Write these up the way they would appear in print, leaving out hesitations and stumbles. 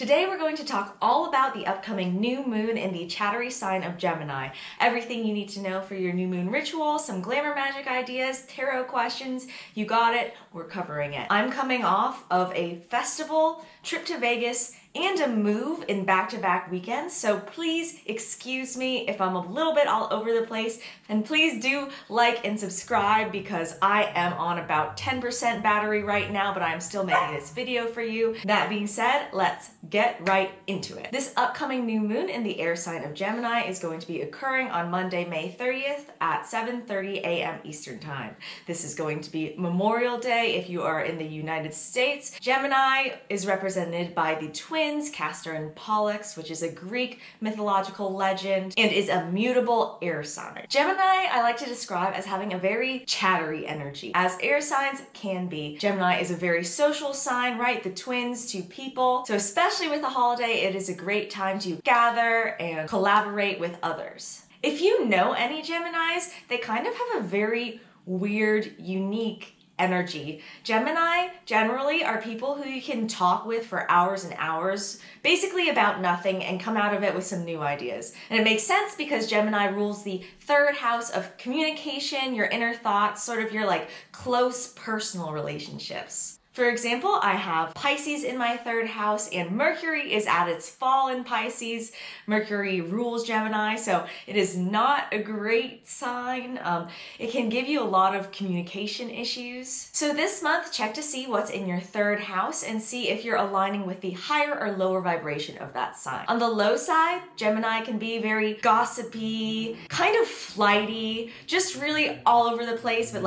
Today we're going to talk all about the upcoming new moon in the chattery sign of Gemini. Everything you need to know for your new moon ritual, some glamour magic ideas, tarot questions, you got it, we're covering it. I'm coming off of a festival, trip to Vegas, and a move in back-to-back weekends, so please excuse me if I'm a little bit all over the place, and please do like and subscribe because I am on about 10% battery right now, but I'm still making this video for you. That being said, let's get right into it. This upcoming new moon in the air sign of Gemini is going to be occurring on Monday, May 30th at 7:30 a.m. Eastern Time. This is going to be Memorial Day if you are in the United States. Gemini is represented by the twins Castor and Pollux, which is a Greek mythological legend and is a mutable air sign. Gemini I like to describe as having a very chattery energy, as air signs can be. Gemini is a very social sign, right? The twins, two people. So especially with the holiday, it is a great time to gather and collaborate with others. If you know any Geminis, they kind of have a very weird, unique energy. Gemini generally are people who you can talk with for hours and hours, basically about nothing, and come out of it with some new ideas. And it makes sense because Gemini rules the third house of communication, your inner thoughts, sort of your close personal relationships. For example, I have Pisces in my third house and Mercury is at its fall in Pisces. Mercury rules Gemini, so it is not a great sign. It can give you a lot of communication issues. So this month, check to see what's in your third house and see if you're aligning with the higher or lower vibration of that sign. On the low side, Gemini can be very gossipy, kind of flighty, just really all over the place, but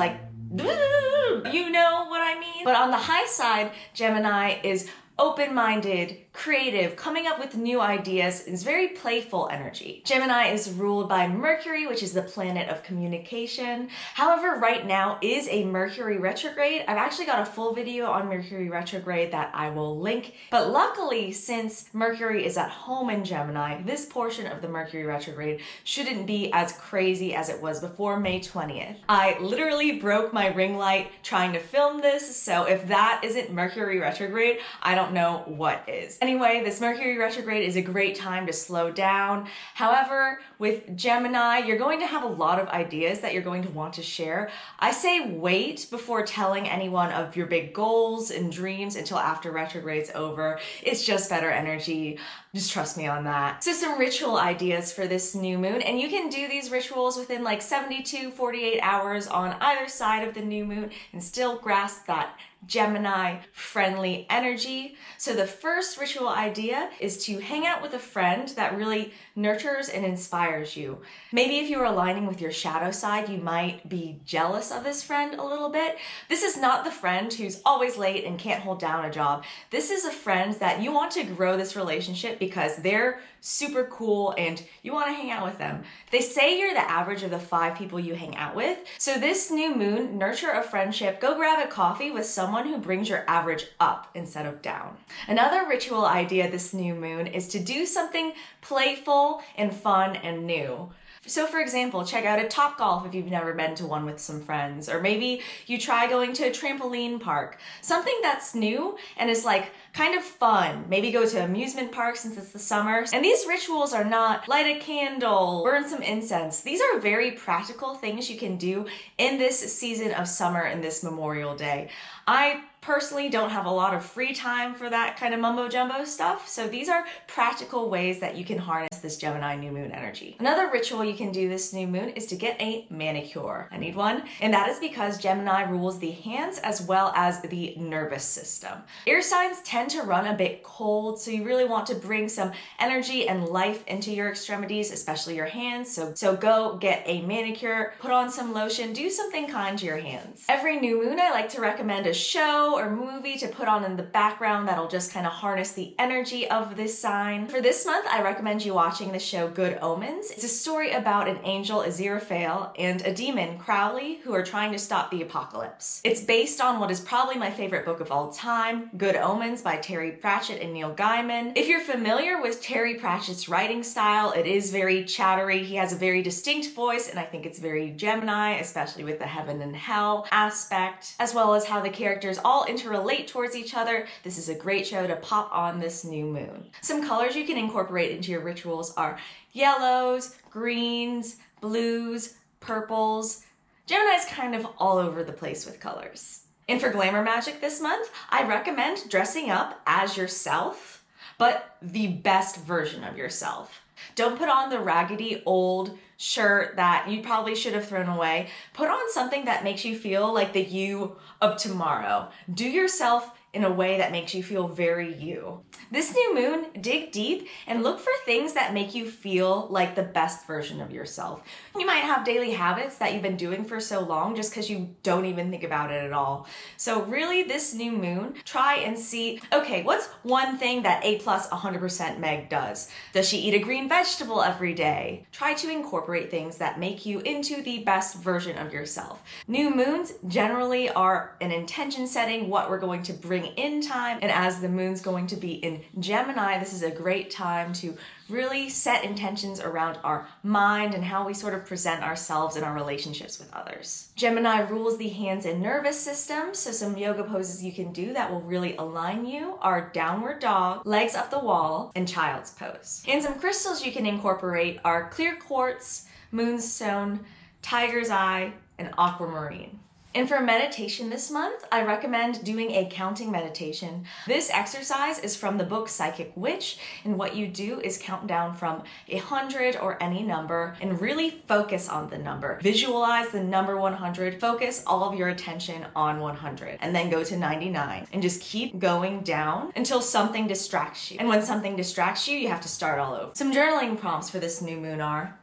you know what I mean? But on the high side, Gemini is open-minded, creative, coming up with new ideas, is very playful energy. Gemini is ruled by Mercury, which is the planet of communication. However, right now is a Mercury retrograde. I've actually got a full video on Mercury retrograde that I will link. But luckily, since Mercury is at home in Gemini, this portion of the Mercury retrograde shouldn't be as crazy as it was before May 20th. I literally broke my ring light trying to film this, so if that isn't Mercury retrograde, I don't know what is. Anyway, this Mercury retrograde is a great time to slow down. However, with Gemini, you're going to have a lot of ideas that you're going to want to share. I say wait before telling anyone of your big goals and dreams until after retrograde's over. It's just better energy. Just trust me on that. So some ritual ideas for this new moon, and you can do these rituals within 72, 48 hours on either side of the new moon and still grasp that Gemini friendly energy. So the first ritual idea is to hang out with a friend that really nurtures and inspires you. Maybe if you are aligning with your shadow side, you might be jealous of this friend a little bit. This is not the friend who's always late and can't hold down a job. This is a friend that you want to grow this relationship because they're super cool and you want to hang out with them. They say you're the average of the 5 people you hang out with. So this new moon, nurture a friendship. Go grab a coffee with someone who brings your average up instead of down. Another ritual idea this new moon is to do something playful and fun and new. So for example, check out a Topgolf if you've never been to one with some friends, or maybe you try going to a trampoline park. Something that's new and is kind of fun. Maybe go to amusement park since it's the summer. And these rituals are not light a candle, burn some incense. These are very practical things you can do in this season of summer and this Memorial Day. I personally don't have a lot of free time for that kind of mumbo jumbo stuff, so these are practical ways that you can harness this Gemini new moon energy. Another ritual you can do this new moon is to get a manicure. I need one, and that is because Gemini rules the hands as well as the nervous system. Air signs tend to run a bit cold, so you really want to bring some energy and life into your extremities, especially your hands, so go get a manicure, put on some lotion, do something kind to your hands. Every new moon I like to recommend a show or movie to put on in the background that'll just kind of harness the energy of this sign. For this month, I recommend you watching the show Good Omens. It's a story about an angel, Aziraphale, and a demon, Crowley, who are trying to stop the apocalypse. It's based on what is probably my favorite book of all time, Good Omens by Terry Pratchett and Neil Gaiman. If you're familiar with Terry Pratchett's writing style, it is very chattery. He has a very distinct voice, and I think it's very Gemini, especially with the heaven and hell aspect, as well as how the characters all all interrelate towards each other. This is a great show to pop on this new moon. Some colors you can incorporate into your rituals are yellows, greens, blues, purples. Gemini's kind of all over the place with colors. And for glamour magic this month, I recommend dressing up as yourself, but the best version of yourself. Don't put on the raggedy old shirt that you probably should have thrown away. Put on something that makes you feel like the you of tomorrow. Do yourself in a way that makes you feel very you. This new moon, dig deep and look for things that make you feel like the best version of yourself. You might have daily habits that you've been doing for so long just because you don't even think about it at all. So really this new moon, try and see, okay, what's one thing that A+ 100% Meg does? Does she eat a green vegetable every day? Try to incorporate things that make you into the best version of yourself. New moons generally are an intention setting, what we're going to bring in time, and as the moon's going to be in Gemini, this is a great time to really set intentions around our mind and how we sort of present ourselves in our relationships with others. Gemini rules the hands and nervous system, so some yoga poses you can do that will really align you are downward dog, legs up the wall, and child's pose. And some crystals you can incorporate are clear quartz, moonstone, tiger's eye, and aquamarine. And for meditation this month, I recommend doing a counting meditation. This exercise is from the book Psychic Witch, and what you do is count down from 100 or any number and really focus on the number. Visualize the number 100, focus all of your attention on 100, and then go to 99, and just keep going down until something distracts you. And when something distracts you, you have to start all over. Some journaling prompts for this new moon are,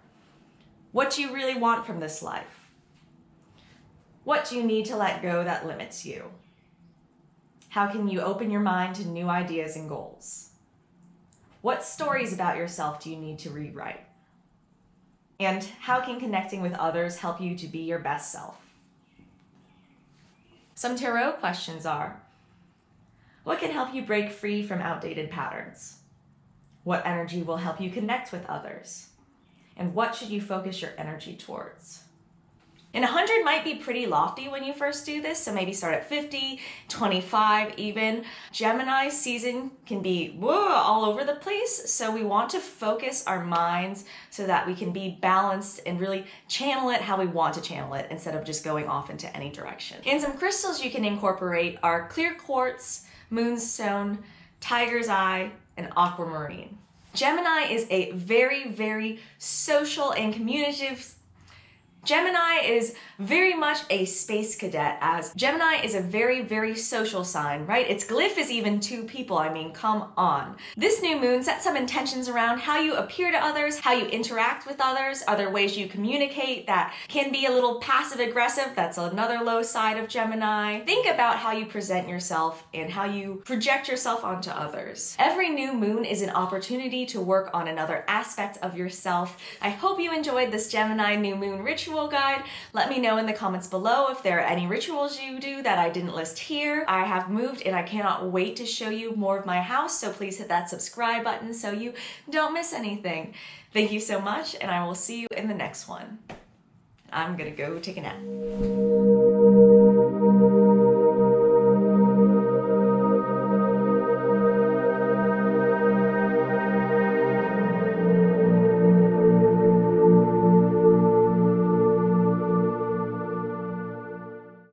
what do you really want from this life? What do you need to let go that limits you? How can you open your mind to new ideas and goals? What stories about yourself do you need to rewrite? And how can connecting with others help you to be your best self? Some tarot questions are, what can help you break free from outdated patterns? What energy will help you connect with others? And what should you focus your energy towards? And 100 might be pretty lofty when you first do this, so maybe start at 50, 25 even. Gemini season can be all over the place, so we want to focus our minds so that we can be balanced and really channel it how we want to channel it instead of just going off into any direction. And some crystals you can incorporate are clear quartz, moonstone, tiger's eye, and aquamarine. Gemini is a very, very social and communicative. Gemini is very much a space cadet, as Gemini is a very, very social sign, right? Its glyph is even 2 people. I mean, come on. This new moon sets some intentions around how you appear to others, how you interact with others. Are there ways you communicate that can be a little passive aggressive? That's another low side of Gemini. Think about how you present yourself and how you project yourself onto others. Every new moon is an opportunity to work on another aspect of yourself. I hope you enjoyed this Gemini New Moon Ritual guide. Let me know in the comments below if there are any rituals you do that I didn't list here. I have moved and I cannot wait to show you more of my house, so please hit that subscribe button so you don't miss anything. Thank you so much, and I will see you in the next one. I'm gonna go take a nap.